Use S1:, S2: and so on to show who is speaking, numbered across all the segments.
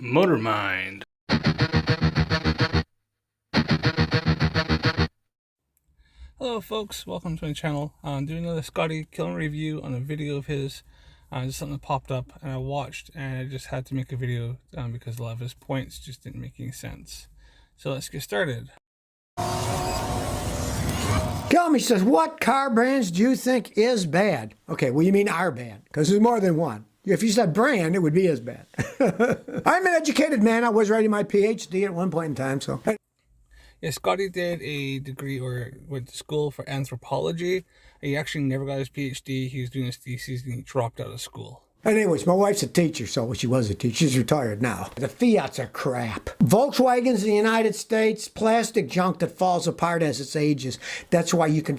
S1: Motor Mind. Hello folks, welcome to my channel. I'm doing another Scotty Kilmer review on a video of his. Just something that popped up and I watched, and I just had to make a video because a lot of his points just didn't make any sense. So let's get started.
S2: Kilmer says, what car brands do you think is bad? Okay, well, you mean are bad, because there's more than one. If you said brand, it would be as bad. I'm an educated man. I was writing my PhD at one point in time, so.
S1: Yeah, Scotty did a degree or went to school for anthropology. He actually never got his PhD. He was doing his thesis and he dropped out of school.
S2: Anyways, my wife's a teacher, so she was a teacher. She's retired now. The Fiats are crap. Volkswagens in the United States, plastic junk that falls apart as it ages. That's why you can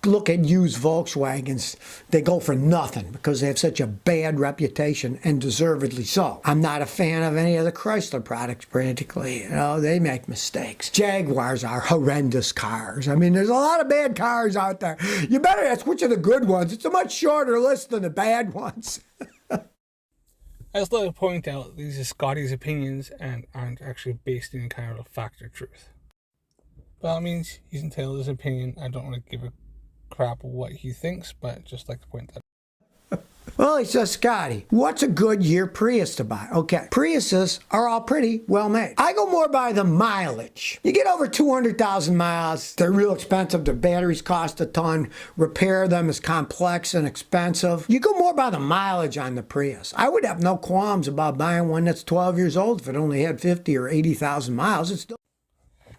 S2: look at used Volkswagens. They go for nothing because they have such a bad reputation, and deservedly so. I'm not a fan of any of the Chrysler products, practically. You know, they make mistakes. Jaguars are horrendous cars. I mean, there's a lot of bad cars out there. You better ask which are the good ones. It's a much shorter list than the bad ones.
S1: I just like to point out these are Scotty's opinions and aren't actually based in kind of a fact or truth. By all means, he's entitled to his opinion. I don't want to give a crap what he thinks, but just like to point that out.
S2: Well, he says, Scotty, what's a good year Prius to buy? Okay, Priuses are all pretty well made. I go more by the mileage. You get over 200,000 miles, they're real expensive. The batteries cost a ton. Repair them is complex and expensive. You go more by the mileage on the Prius. I would have no qualms about buying one that's 12 years old if it only had 50 or 80,000 miles. It's still.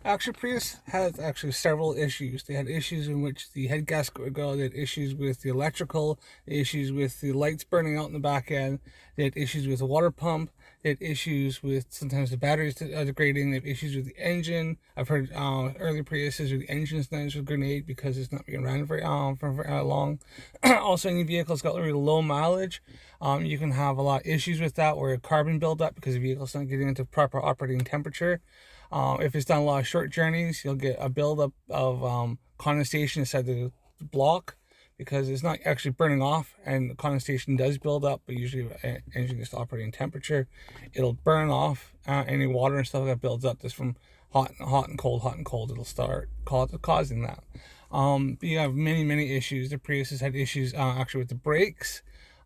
S1: Actually, Prius has actually several issues. They had issues in which the head gasket would go. They had issues with the electrical, issues with the lights burning out in the back end. They had issues with the water pump. They had issues with sometimes the batteries degrading. They have issues with the engine. I've heard early Priuses where the engine sometimes would grenade because it's not being ran for very long. Also, any vehicle's got really low mileage. You can have a lot of issues with that where carbon buildup because the vehicle's not getting into proper operating temperature. If it's done a lot of short journeys, you'll get a buildup of condensation inside the block because it's not actually burning off, and the condensation does build up, but usually engine is operating temperature. It'll burn off any water and stuff that builds up just from hot and cold. It'll start causing that. You have many issues. The Prius has had issues actually with the brakes.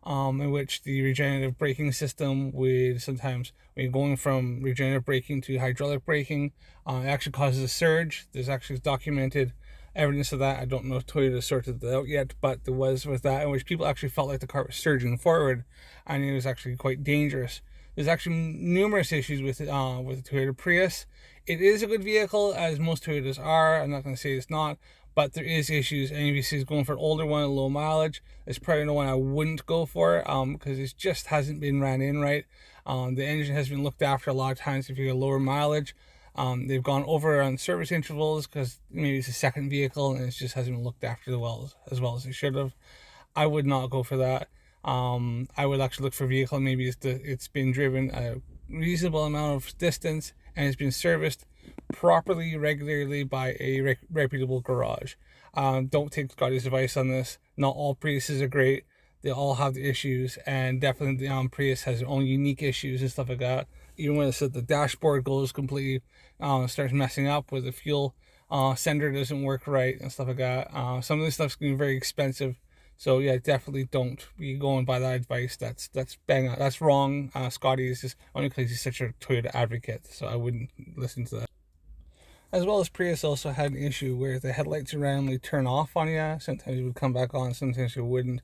S1: In which the regenerative braking system would sometimes, when you're going from regenerative braking to hydraulic braking, it actually causes a surge. There's actually documented evidence of that. I don't know if Toyota sorted that out yet, but there was with that, in which people actually felt like the car was surging forward, and it was actually quite dangerous. There's actually numerous issues with the Toyota Prius. It is a good vehicle, as most Toyotas are. I'm not going to say it's not, but there is issues. And if you're going for an older one, low mileage, it's probably the one I wouldn't go for because it just hasn't been ran in right. The engine has been looked after a lot of times if you get lower mileage. They've gone over on service intervals because maybe it's a second vehicle and it just hasn't been looked after as well as it should have. I would not go for that. I would actually look for a vehicle maybe it's been driven a reasonable amount of distance and it's been serviced properly, regularly by a reputable garage. Don't take Scotty's advice on this. Not all Priuses are great. They all have the issues, and definitely the Prius has their own unique issues and stuff like that. Even when the dashboard goes completely, starts messing up, where the fuel sender doesn't work right and stuff like that. Some of this stuff's going to be very expensive. So yeah, definitely don't be going by that advice. That's bang on. That's wrong. Scotty is just only because he's such a Toyota advocate, so I wouldn't listen to that. As well as Prius also had an issue where the headlights would randomly turn off on you. Sometimes it would come back on, sometimes it wouldn't.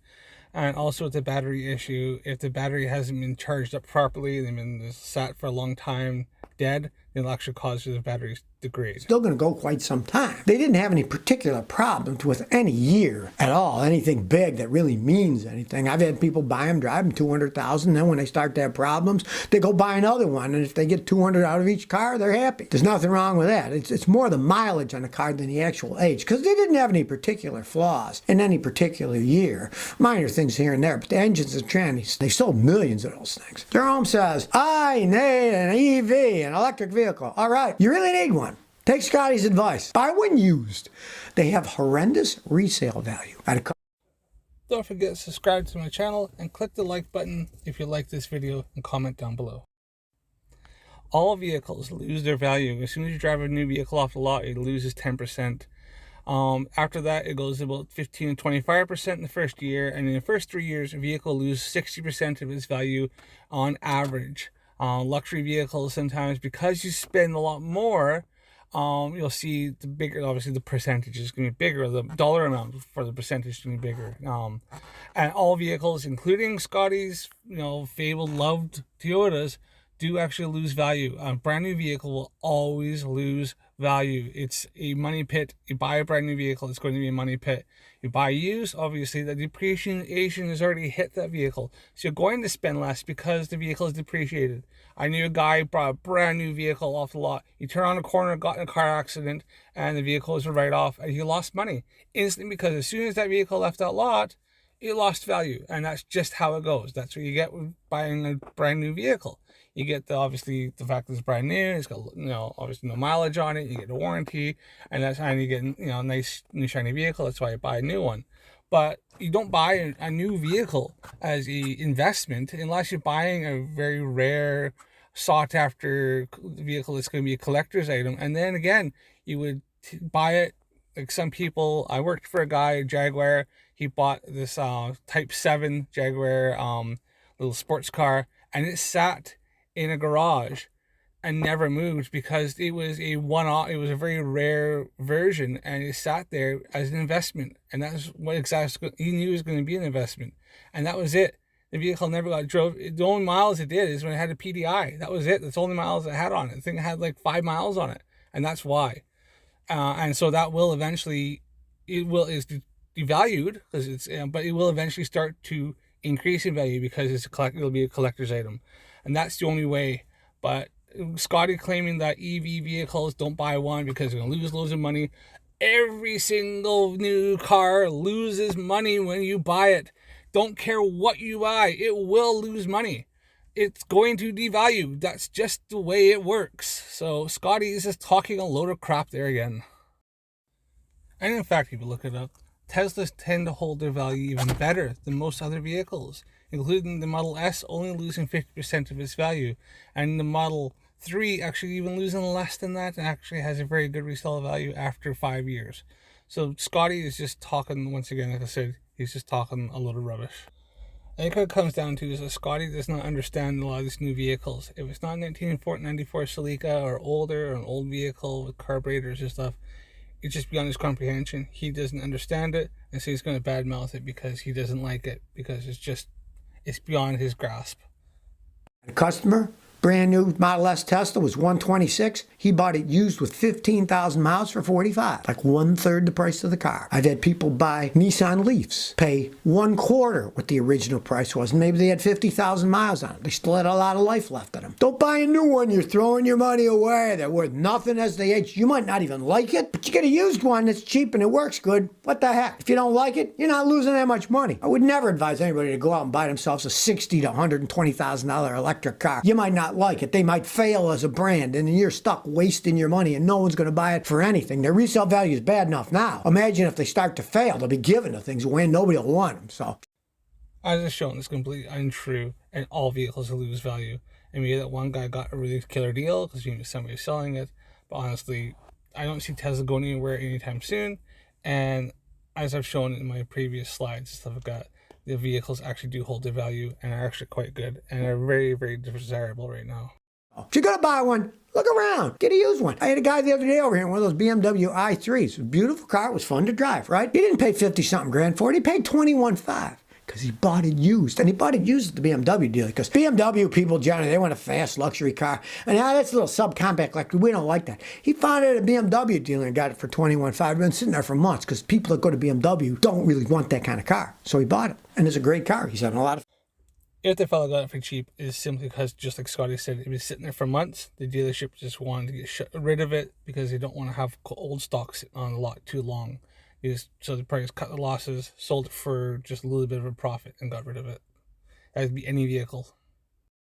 S1: And also with the battery issue, if the battery hasn't been charged up properly, they've been sat for a long time dead, it'll actually cause the batteries degrade.
S2: Still going to go quite some time. They didn't have any particular problems with any year at all, anything big that really means anything. I've had people buy them, drive them 200,000, then when they start to have problems, they go buy another one, and if they get 200 out of each car, they're happy. There's nothing wrong with that. It's more the mileage on the car than the actual age, because they didn't have any particular flaws in any particular year. Minor things here and there, but the engines and trannies, they sold millions of those things. Jerome says, I need an EV, an electric vehicle. All right, you really need one. Take Scotty's advice. Buy one used. They have horrendous resale value.
S1: Don't forget to subscribe to my channel and click the like button if you like this video and comment down below. All vehicles lose their value. As soon as you drive a new vehicle off the lot, it loses 10%. After that, it goes about 15 to 25% in the first year, and in the first 3 years, a vehicle loses 60% of its value on average. Luxury vehicles, sometimes because you spend a lot more, you'll see the bigger, obviously the percentage is going to be bigger, the dollar amount for the percentage is going to be bigger. And all vehicles, including Scotty's, fabled, loved Toyotas, do actually lose value. A brand new vehicle will always lose value. It's a money pit. You buy a brand new vehicle, it's going to be a money pit. You buy used, obviously the depreciation has already hit that vehicle, so you're going to spend less because the vehicle is depreciated. I knew a guy brought a brand new vehicle off the lot. He turned on a corner, got in a car accident, and the vehicle was a write-off, and he lost money instantly because as soon as that vehicle left that lot, it lost value. And that's just how it goes. That's what you get with buying a brand new vehicle. You get obviously the fact that it's brand new, it's got obviously no mileage on it, you get a warranty, and that's how you get a nice new shiny vehicle. That's why you buy a new one. But you don't buy a new vehicle as an investment unless you're buying a very rare, sought after vehicle that's going to be a collector's item. And then again, you would buy it like some people. I worked for a guy, a Jaguar. He bought this Type 7 Jaguar little sports car, and it sat in a garage and never moved because it was a one-off. It was a very rare version, and it sat there as an investment. And that's what exactly he knew was going to be an investment, and that was it. The vehicle never got drove. The only miles it did is when it had a PDI. That was it. That's the only miles it had on it. The thing had like 5 miles on it, and that's why. And so that will eventually, is devalued because it's, but it will eventually start to increase in value because it'll be a collector's item, and that's the only way. But Scotty claiming that EV vehicles, don't buy one because they're gonna lose loads of money. Every single new car loses money when you buy it. Don't care what you buy, it will lose money. It's going to devalue. That's just the way it works. So Scotty is just talking a load of crap there again. And in fact, if you look it up, Teslas tend to hold their value even better than most other vehicles, including the Model S only losing 50% of its value, and the Model 3 actually even losing less than that, and actually has a very good resale value after 5 years. So Scotty is just talking, once again, like I said, he's just talking a load of rubbish. I think what it comes down to is that Scotty does not understand a lot of these new vehicles. If it's not a 1994 Celica or older, or an old vehicle with carburetors and stuff, it's just beyond his comprehension. He doesn't understand it, and so he's going to badmouth it because he doesn't like it, because it's beyond his grasp.
S2: A customer, brand new Model S Tesla, was $126. He bought it used with 15,000 miles for $45, like 1/3 the price of the car. I've had people buy Nissan Leafs, pay 1/4 what the original price was, and maybe they had 50,000 miles on it. They still had a lot of life left in them. Don't buy a new one. You're throwing your money away. They're worth nothing as they age. You might not even like it, but you get a used one that's cheap and it works good. What the heck? If you don't like it, you're not losing that much money. I would never advise anybody to go out and buy themselves a $60,000 to $120,000 electric car. You might not like it. They might fail as a brand, and then you're stuck wasting your money, and no one's going to buy it for anything. Their resale value is bad enough now. Imagine if they start to fail. They'll be given to things when nobody will want them. So,
S1: as it's shown, it's completely untrue, and all vehicles will lose value. And maybe that one guy got a really killer deal because maybe somebody's selling it. But honestly, I don't see Tesla going anywhere anytime soon. And as I've shown in my previous slides and stuff like that, the vehicles actually do hold their value and are actually quite good and are very, very desirable right now.
S2: If you're going to buy one, look around. Get a used one. I had a guy the other day over here in one of those BMW i3s. A beautiful car. It was fun to drive, right? He didn't pay 50-something grand for it. He paid $21,500 because he bought it used. And he bought it used at the BMW dealer, because BMW people, Johnny, they want a fast luxury car. And now that's a little subcompact. Like, we don't like that. He found it at a BMW dealer and got it for $21,500. Been sitting there for months because people that go to BMW don't really want that kind of car. So he bought it. And it's a great car. He's having a lot of
S1: If the fellow got it for cheap, is simply because, just like Scotty said, it was sitting there for months. The dealership just wanted to get rid of it because they don't want to have old stock sitting on the lot too long. So the price cut the losses, sold it for just a little bit of a profit, and got rid of it. That would be any vehicle.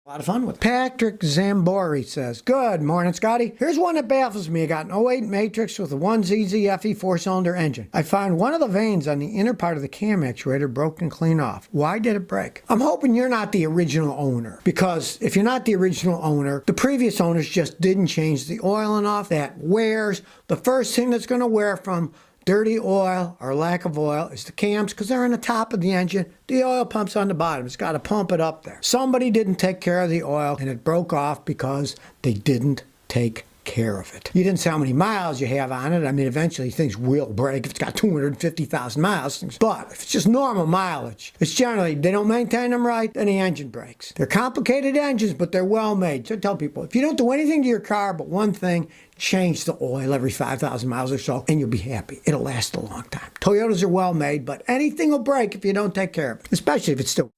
S2: A lot of fun with it. Patrick Zambori says, good morning, Scotty. Here's one that baffles me. I got an '08 Matrix with a 1ZZFE 4-cylinder engine. I found one of the vanes on the inner part of the cam actuator broken clean off. Why did it break? I'm hoping you're not the original owner, because if you're not the original owner, the previous owners just didn't change the oil enough. That wears. The first thing that's going to wear from dirty oil or lack of oil is the cams, because they're on the top of the engine. The oil pump's on the bottom. It's got to pump it up there. Somebody didn't take care of the oil and it broke off because they didn't take care of it. You didn't say how many miles you have on it. I mean, eventually things will break if it's got 250,000 miles. But if it's just normal mileage, it's generally, they don't maintain them right, then the engine breaks. They're complicated engines, but they're well made. So I tell people, if you don't do anything to your car but one thing, change the oil every 5,000 miles or so, and you'll be happy. It'll last a long time. Toyotas are well made, but anything will break if you don't take care of it, especially if it's still...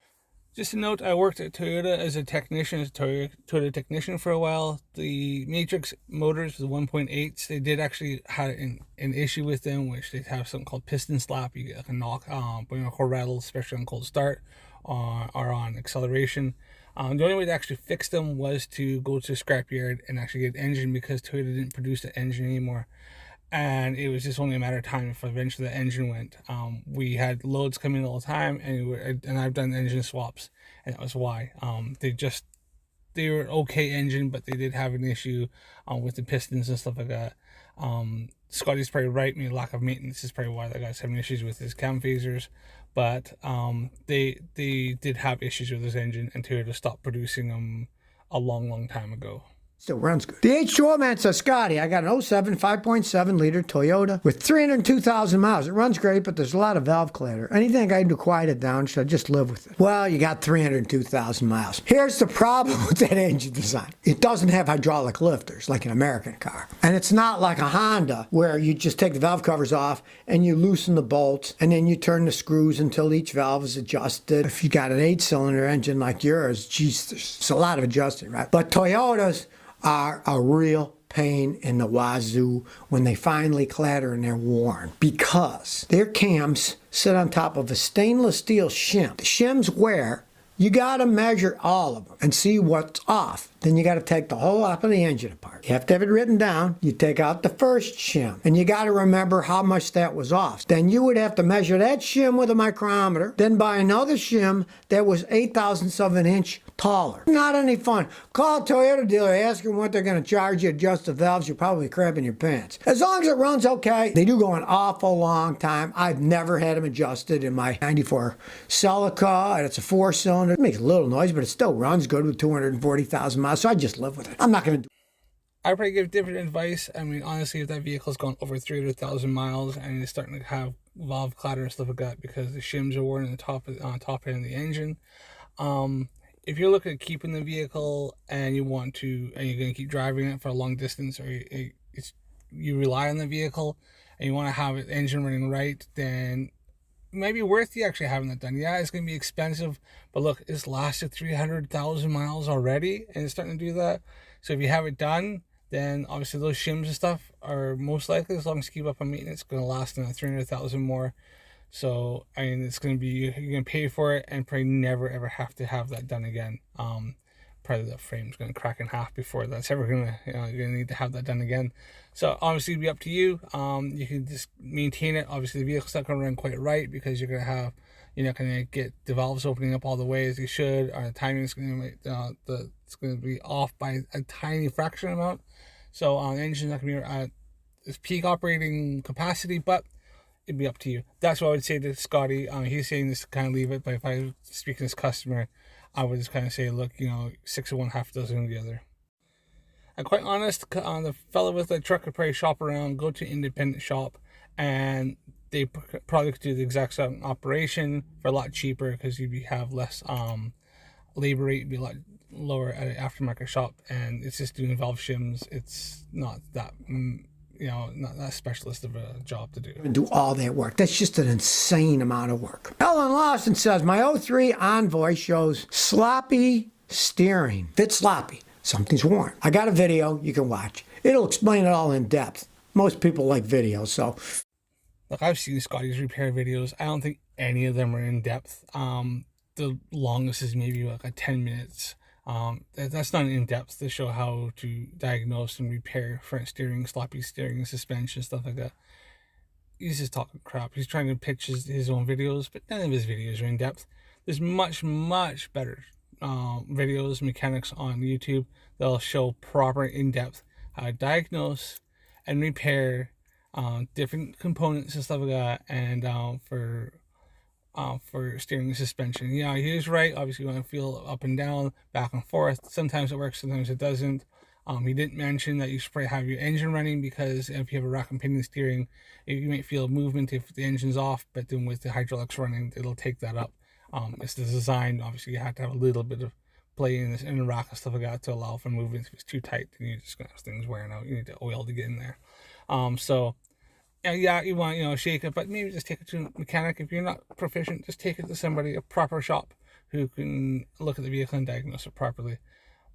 S1: Just a note, I worked at Toyota as a technician, Toyota technician for a while. The Matrix motors, the 1.8s, they did actually have an issue with them, which they have something called piston slap. You get like a knock, core rattle, especially on cold start or on acceleration. The only way to actually fix them was to go to a scrapyard and actually get an engine, because Toyota didn't produce the engine anymore. And it was just only a matter of time before eventually the engine went. We had loads coming all the time, and I've done engine swaps, and that was why. They were okay engine, but they did have an issue with the pistons and stuff like that. Scotty's probably right. I mean, lack of maintenance is probably why that guy's having issues with his cam phasers. But they did have issues with his engine, and Toyota stopped producing them a long time ago.
S2: Still runs good. The H2O man says, Scotty, I got an '07 5.7 liter Toyota with 302,000 miles. It runs great, but there's a lot of valve clatter. Anything I can do to quiet it down? Should I just live with it? Well, you got 302,000 miles. Here's the problem with that engine design. It doesn't have hydraulic lifters like an American car. And it's not like a Honda where you just take the valve covers off and you loosen the bolts and then you turn the screws until each valve is adjusted. If you got an 8-cylinder engine like yours, geez, there's a lot of adjusting, right? But Toyotas are a real pain in the wazoo when they finally clatter and they're worn, because their cams sit on top of a stainless steel shim. The shims wear. You got to measure all of them and see what's off. Then you got to take the whole top of the engine apart. You have to have it written down. You take out the first shim, and you got to remember how much that was off. Then you would have to measure that shim with a micrometer, then buy another shim that was 0.008 of an inch taller. Not any fun. Call a Toyota dealer, ask them what they're going to charge you, adjust the valves, you're probably crapping your pants. As long as it runs okay, they do go an awful long time. I've never had them adjusted in my 94 Celica, and it's a 4-cylinder. It makes a little noise, but it still runs good with 240,000 miles, so I just live with it. I'm not going to do
S1: I probably give different advice. I mean, honestly, if that vehicle's gone over 300,000 miles and it's starting to have valve clatter and stuff like that because the shims are worn on the top end of the engine, if you're looking at keeping the vehicle and you're going to keep driving it for a long distance, or you rely on the vehicle and you want to have the engine running right, then it might be worth you actually having that done. Yeah, it's going to be expensive, but look, it's lasted 300,000 miles already, and it's starting to do that. So if you have it done, then obviously those shims and stuff are most likely, as long as you keep up on maintenance, going to last another 300,000 more. So I mean, it's going to be, you're going to pay for it and probably never ever have to have that done again. Probably the frame's going to crack in half before that's ever going to, you're going to need to have that done again. So obviously it'll be up to you. You can just maintain it. Obviously the vehicle's not going to run quite right because you're going to have, you're not going to get the valves opening up all the way as you should, or the timing is going to it's going to be off by a tiny fraction amount. So the engine's not going to be at its peak operating capacity, but it'd be up to you. That's what I would say to Scotty. He's saying this to kind of leave it, but if I was speaking to this customer, I would just kind of say, look, 6 of one, half a dozen of the other. I'm quite honest, the fellow with the truck could probably shop around, go to an independent shop, and they probably could do the exact same operation for a lot cheaper, because you'd have less labor rate, be a lot lower at an aftermarket shop, and it's just doing valve shims. It's not that not that specialist of a job to do.
S2: And do all that work. That's just an insane amount of work. Ellen Lawson says, my '03 Envoy shows sloppy steering. Fits sloppy. Something's worn. I got a video you can watch. It'll explain it all in depth. Most people like videos, so.
S1: Look, I've seen Scotty's repair videos. I don't think any of them are in depth. The longest is maybe like a 10 minutes That's not in depth to show how to diagnose and repair front steering, sloppy steering, suspension, stuff like that. He's just talking crap. He's trying to pitch his own videos, but none of his videos are in depth. There's much better videos, mechanics on YouTube that'll show proper in-depth how to diagnose and repair different components and stuff like that, and for steering and suspension. Yeah, he is right. Obviously, you want to feel up and down, back and forth. Sometimes it works, sometimes it doesn't. He didn't mention that you should probably have your engine running, because if you have a rack and pinion steering, you might feel movement if the engine's off, but then with the hydraulics running, it'll take that up. It's the design. Obviously, you have to have a little bit of play in the rack and stuff like that to allow for movement. If it's too tight, then you're just gonna have things wearing out. You need the oil to get in there. So yeah, you want, shake it, but maybe just take it to a mechanic. If you're not proficient, just take it to somebody, a proper shop, who can look at the vehicle and diagnose it properly.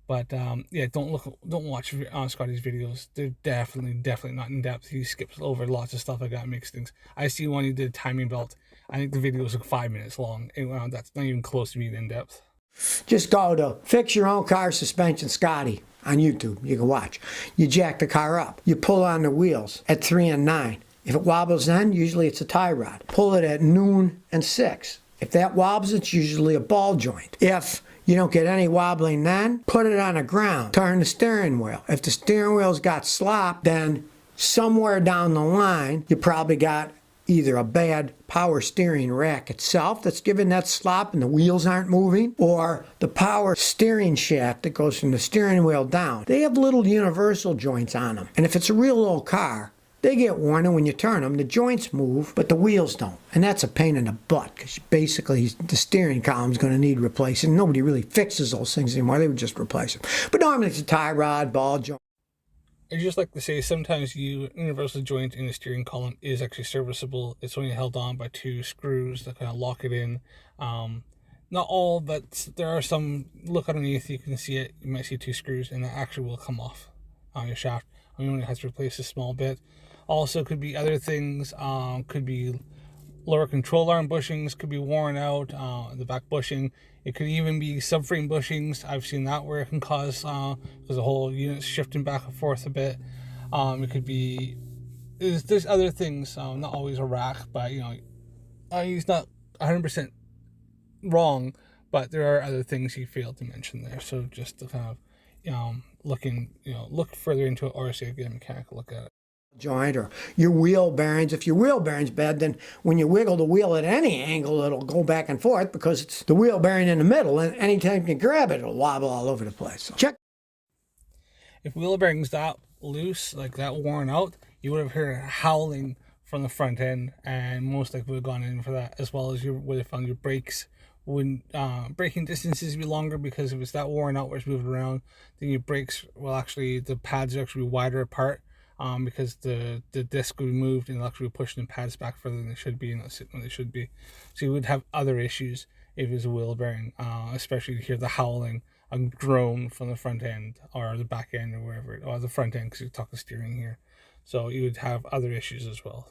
S1: But yeah, don't watch Scotty's videos. They're definitely not in depth. He skips over lots of stuff like that, makes things. I see one he did timing belt. I think the video was like 5 minutes long. And, that's not even close to being in depth.
S2: Just go to Fix Your Own Car Suspension Scotty on YouTube. You can watch. You jack the car up. You pull on the wheels at 3 and 9. If it wobbles then, usually it's a tie rod. Pull it at noon and 6. If that wobbles, it's usually a ball joint. If you don't get any wobbling then, put it on the ground. Turn the steering wheel. If the steering wheel's got slop, then somewhere down the line, you probably got either a bad power steering rack itself that's giving that slop and the wheels aren't moving, or the power steering shaft that goes from the steering wheel down. They have little universal joints on them. And if it's a real old car, they get worn, and when you turn them, the joints move, but the wheels don't. And that's a pain in the butt, because basically the steering column's going to need replacing. Nobody really fixes those things anymore. They would just replace them. But normally it's a tie rod, ball joint.
S1: I just like to say, sometimes universal joint in the steering column is actually serviceable. It's only held on by 2 screws that kind of lock it in. Not all, but there are some. Look underneath, you can see it. You might see 2 screws, and that actually will come off on your shaft. You only have to replace a small bit. Also, could be other things. Could be lower control arm bushings, could be worn out, the back bushing. It could even be subframe bushings. I've seen that where it can cause, because the whole unit's shifting back and forth a bit. It could be, there's other things, not always a rack, but he's not 100% wrong, but there are other things he failed to mention there. So just to kind of, look further into it, or say, get a mechanical look at it.
S2: Joint, or your wheel bearings. If your wheel bearing's bad, then when you wiggle the wheel at any angle, it'll go back and forth, because it's the wheel bearing in the middle, and anytime you grab it, it'll wobble all over the place. So check.
S1: If wheel bearings that loose, like that worn out, you would have heard howling from the front end, and most likely would have gone in for that, as well as you would have found your brakes when braking distances be longer, because if it's that worn out where it's moving around, then your brakes will actually, the pads will actually be wider apart. Because the disc will be moved, and it'll actually be pushing the pads back further than they should be, and not sitting where they should be. So you would have other issues if it was a wheel bearing, especially to hear the howling, a groan from the front end, or the back end, or wherever, or the front end, because you're talking steering here. So you would have other issues as well.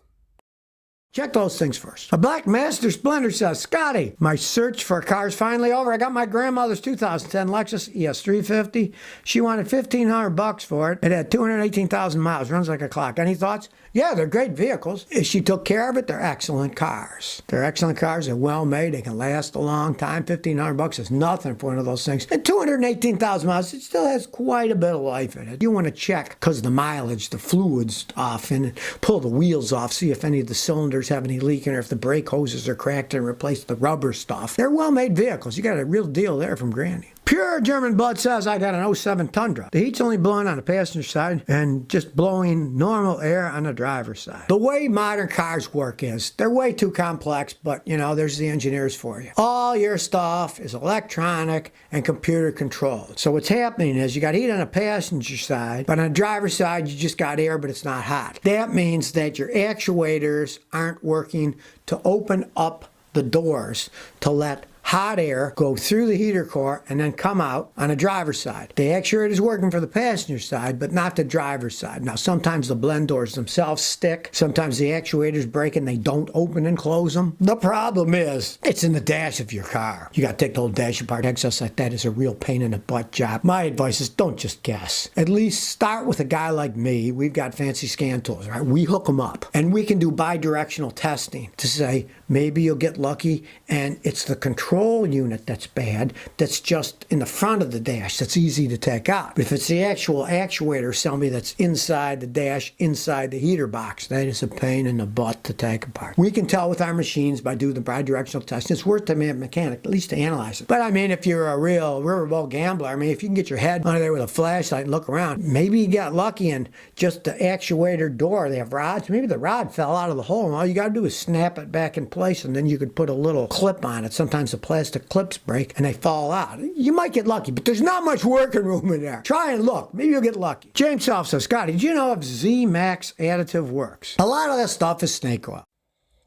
S2: Check those things first. A Black Master Splendor says, Scotty, my search for a car is finally over. I got my grandmother's 2010 Lexus ES350. She wanted $1,500 for it. It had 218,000 miles. Runs like a clock. Any thoughts? Yeah, they're great vehicles. If she took care of it, they're excellent cars. They're excellent cars. They're well made. They can last a long time. $1,500 is nothing for one of those things. And 218,000 miles, it still has quite a bit of life in it. You want to check, because of the mileage, the fluid's off, and pull the wheels off, see if any of the cylinders have any leaking, or if the brake hoses are cracked, and replace the rubber stuff. They're well-made vehicles. You got a real deal there from Granny. Pure German Blood says, I got an '07 Tundra. The heat's only blowing on the passenger side and just blowing normal air on the driver's side. The way modern cars work is, they're way too complex, but there's the engineers for you. All your stuff is electronic and computer controlled. So what's happening is, you got heat on the passenger side, but on the driver's side, you just got air, but it's not hot. That means that your actuators aren't working to open up the doors to let hot air go through the heater core and then come out on the driver's side. The actuator is working for the passenger side, but not the driver's side. Now, sometimes the blend doors themselves stick. Sometimes the actuators break and they don't open and close them. The problem is, it's in the dash of your car. You got to take the whole dash apart. Access like that is a real pain in the butt job. My advice is don't just guess. At least start with a guy like me. We've got fancy scan tools, right? We hook them up and we can do bi-directional testing to say maybe you'll get lucky and it's the control unit that's bad, that's just in the front of the dash that's easy to take out. But if it's the actual actuator, tell me that's inside the dash, inside the heater box, that is a pain in the butt to take apart. We can tell with our machines by doing the bi-directional testing. It's worth the mechanic at least to analyze it. But I mean, if you're a real riverboat gambler, I mean, if you can get your head under there with a flashlight and look around, maybe you got lucky and just the actuator door, they have rods, maybe the rod fell out of the hole and all you got to do is snap it back in place and then you could put a little clip on it. Sometimes the plastic clips break and they fall out. You might get lucky, but there's not much working room in there. Try and look. Maybe you'll get lucky. James Self says, Scotty, did you know if Z-Max additive works? A lot of that stuff is snake oil.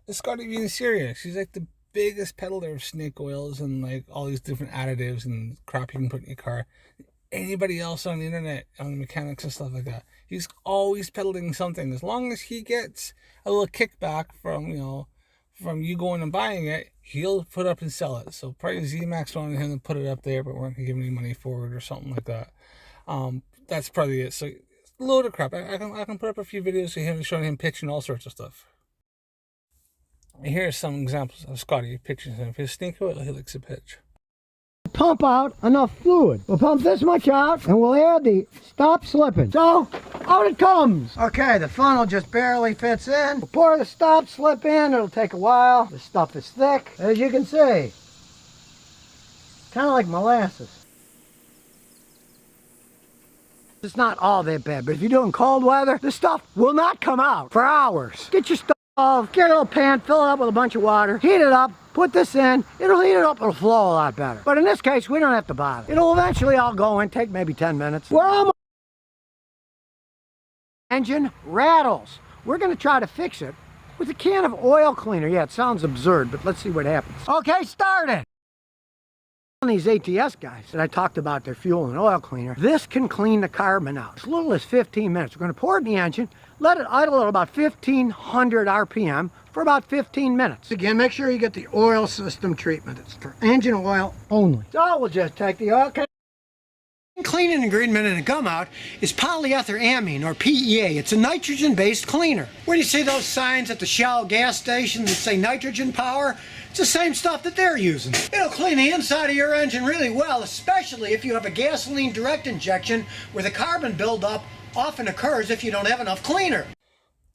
S1: Is Scotty being serious? He's like the biggest peddler of snake oils and like all these different additives and crap you can put in your car. Anybody else on the internet, on the mechanics and stuff like that, he's always peddling something. As long as he gets a little kickback from, you know, from you going and buying it, he'll put up and sell it. So probably Z-Max wanted him to put it up there, but weren't going to give any money for it or something like that. That's probably it. So a load of crap. I can put up a few videos of him showing him pitching all sorts of stuff. And here are some examples of Scotty pitching him. If his snake oil, he likes to pitch.
S2: Pump out enough fluid. We'll pump this much out and we'll add the stop slipping. So out it comes. Okay, the funnel just barely fits in. We'll pour the stop slip in. It'll take a while. The stuff is thick, as you can see. Kind of like molasses. It's not all that bad, but if you're doing cold weather, this stuff will not come out for hours. Get your stuff, get a little pan, fill it up with a bunch of water, heat it up, put this in, it'll heat it up, it'll flow a lot better. But in this case, we don't have to bother. It'll eventually all go in, take maybe 10 minutes. We're almost... Engine rattles. We're gonna try to fix it with a can of oil cleaner. Yeah, it sounds absurd, but let's see what happens. Okay, started. These ATS guys that I talked about, their fuel and oil cleaner, this can clean the carbon out as little as 15 minutes. We're going to pour it in the engine, let it idle at about 1500 RPM for about 15 minutes. Again, make sure you get the oil system treatment. It's for engine oil only. So we'll just take the oil. Cleaning ingredient in a gum out is polyetheramine, or PEA. It's a nitrogen-based cleaner. Where do you see those signs at the Shell gas station that say nitrogen power? It's the same stuff that they're using. It'll clean the inside of your engine really well, especially if you have a gasoline direct injection where the carbon buildup often occurs if you don't have enough cleaner.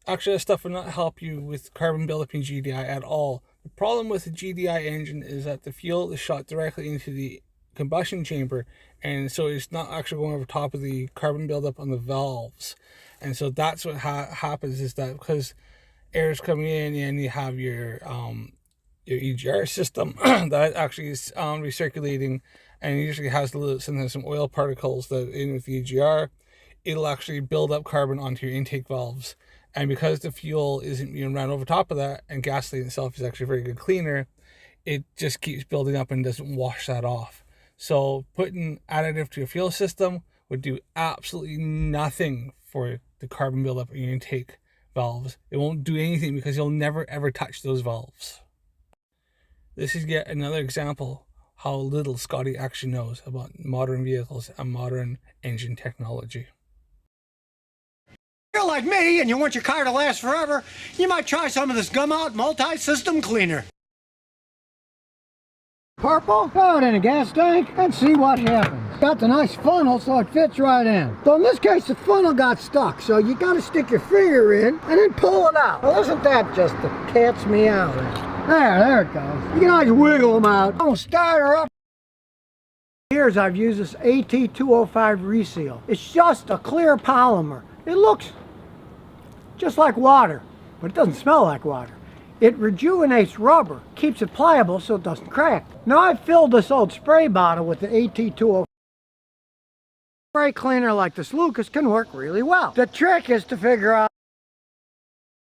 S1: Actually, that stuff will not help you with carbon buildup in GDI at all. The problem with the GDI engine is that the fuel is shot directly into the combustion chamber, and so it's not actually going over top of the carbon buildup on the valves. And so that's what happens, is that because air is coming in and you have your EGR system that actually is recirculating, and it usually has sometimes some oil particles that in with the EGR, it'll actually build up carbon onto your intake valves. And because the fuel isn't being run over top of that, and gasoline itself is actually a very good cleaner, it just keeps building up and doesn't wash that off. So putting additive to your fuel system would do absolutely nothing for the carbon buildup in your intake valves. It won't do anything because you'll never ever touch those valves. This is yet another example how little Scotty actually knows about modern vehicles and modern engine technology.
S2: If you're like me and you want your car to last forever, you might try some of this Gum Out multi-system cleaner. Purple, throw it in a gas tank and see what happens. Got the nice funnel so it fits right in. So in this case the funnel got stuck, so you got to stick your finger in and then pull it out. Well, isn't that just the cat's meow? There it goes. You can always wiggle them out. I'm gonna start her up. Years I've used this AT205 reseal. It's just a clear polymer. It looks just like water, but it doesn't smell like water. It rejuvenates rubber, keeps it pliable so it doesn't crack. Now I've filled this old spray bottle with the AT205. Spray cleaner like this Lucas can work really well. The trick is to figure out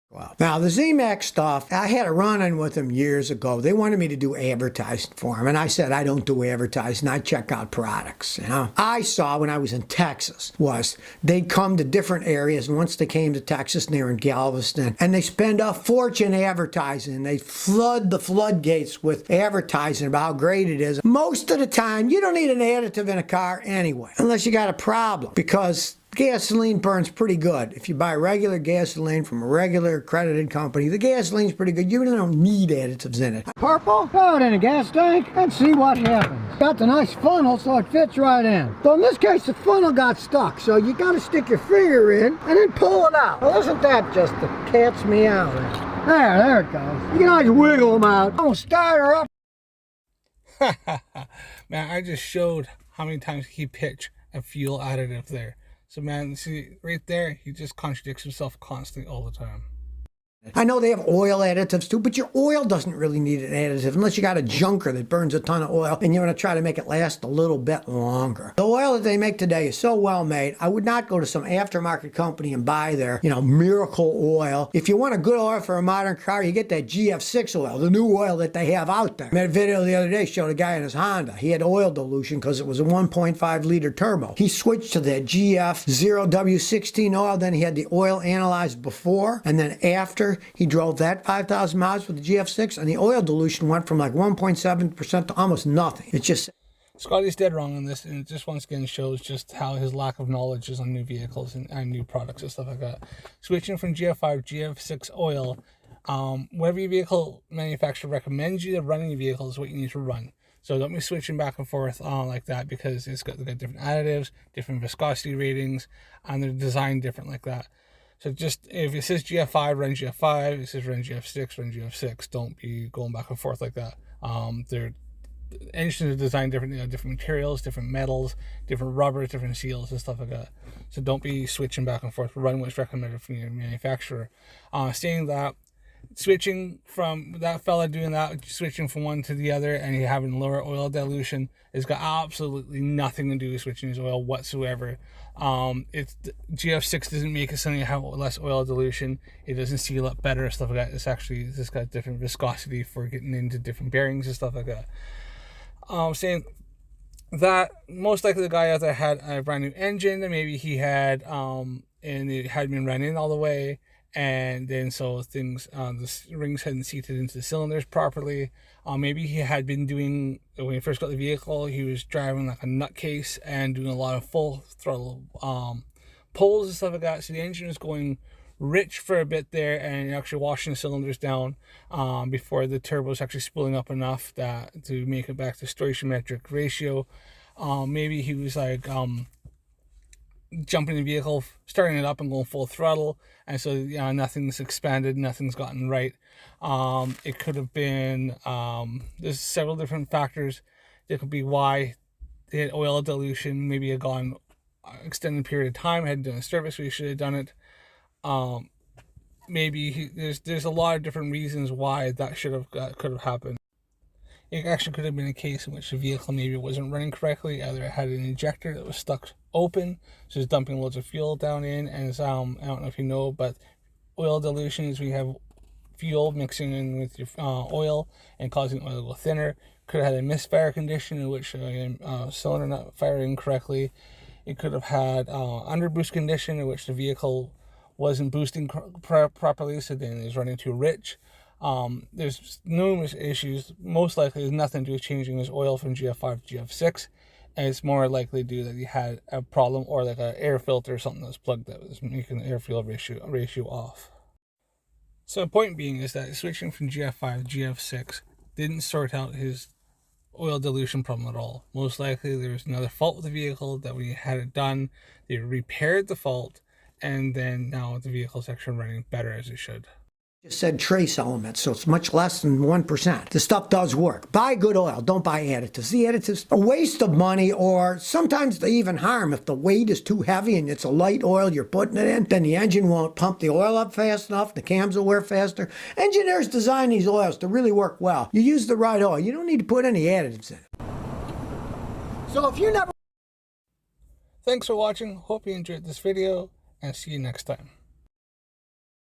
S2: Well, now the ZMAX stuff, I had a run-in with them years ago. They wanted me to do advertising for them, and I said I don't do advertising. I check out products. You know, I saw when I was in Texas was they'd come to different areas, and once they came to Texas, and they were in Galveston, and they spend a fortune advertising. They flood the floodgates with advertising about how great it is. Most of the time, you don't need an additive in a car anyway, unless you got a problem, because gasoline burns pretty good. If you buy regular gasoline from a regular accredited company, the gasoline's pretty good. You really don't need additives in it.
S3: Purple, throw it in a gas tank and see what happens. Got the nice funnel so it fits right in. So in this case, the funnel got stuck, so you got to stick your finger in and then pull it out. Well, isn't that just the cat's meow? There it goes. You can always wiggle them out. I'm gonna start her up.
S1: Man, I just showed how many times he pitched a fuel additive there. So man, see right there, he just contradicts himself constantly all the time.
S2: I know they have oil additives too, but your oil doesn't really need an additive unless you got a junker that burns a ton of oil and you want to try to make it last a little bit longer. The oil that they make today is so well made. I would not go to some aftermarket company and buy their, miracle oil. If you want a good oil for a modern car, you get that GF6 oil, the new oil that they have out there. I made a video the other day, showed a guy in his Honda. He had oil dilution because it was a 1.5 liter turbo. He switched to that GF0W16 oil, then he had the oil analyzed before, and then after he drove that 5,000 miles with the GF6, and the oil dilution went from like 1.7% to almost nothing. It's just...
S1: Scotty's dead wrong on this, and it just once again shows just how his lack of knowledge is on new vehicles and new products and stuff like that. Switching from GF5 GF6 oil, whatever your vehicle manufacturer recommends you to run in your vehicle is what you need to run. So don't be switching back and forth like that, because they've got different additives, different viscosity ratings, and they're designed different like that. So just, if it says GF5, run GF5. If it says run GF6, run GF6. Don't be going back and forth like that. Their engines are designed different, different materials, different metals, different rubbers, different seals, and stuff like that. So don't be switching back and forth. Run what's recommended from your manufacturer. Saying that, switching from that fella doing that, switching from one to the other, and you having lower oil dilution, has got absolutely nothing to do with switching his oil whatsoever. It's GF6 doesn't make it something to have less oil dilution. It doesn't seal up better, stuff like that. It's actually just got different viscosity for getting into different bearings and stuff like that. Saying that most likely the guy out there had a brand new engine that maybe he had, and it had been run in all the way. And then so things, the rings hadn't seated into the cylinders properly. Maybe he had been doing, when he first got the vehicle, he was driving like a nutcase and doing a lot of full throttle pulls and stuff like that. So the engine was going rich for a bit there, and actually washing the cylinders down before the turbo was actually spooling up enough that to make it back to stoichiometric ratio. Maybe he was like jumping the vehicle, starting it up and going full throttle, and so nothing's expanded, nothing's gotten right. It could have been there's several different factors. It could be why they had oil dilution, maybe had gone extended period of time, hadn't done a service, we should have done it. Maybe there's a lot of different reasons why that could have happened. It actually could have been a case in which the vehicle maybe wasn't running correctly. Either it had an injector that was stuck open, so it's dumping loads of fuel down in, and it's, I don't know if you know, but oil dilution is when you have fuel mixing in with your oil and causing oil to go thinner. Could have had a misfire condition in which cylinder not firing correctly. It could have had underboost condition in which the vehicle wasn't boosting properly, so then it's running too rich. There's numerous issues. Most likely there's nothing to do with changing his oil from GF5 to GF6, and it's more likely due that he had a problem, or like an air filter or something that was plugged that was making the air fuel ratio off. So the point being is that switching from GF5 to GF6 didn't sort out his oil dilution problem at all. Most likely there was another fault with the vehicle that we had it done. They repaired the fault, and then now the vehicle's actually running better as it should.
S2: Just said trace elements, so it's much less than 1%. The stuff does work. Buy good oil, don't buy additives. The additives are a waste of money, or sometimes they even harm. If the weight is too heavy and it's a light oil you're putting it in, then the engine won't pump the oil up fast enough, the cams will wear faster. Engineers design these oils to really work well. You use the right oil, you don't need to put any additives in it. So if you never...
S1: Thanks for watching, hope you enjoyed this video, and see you next time.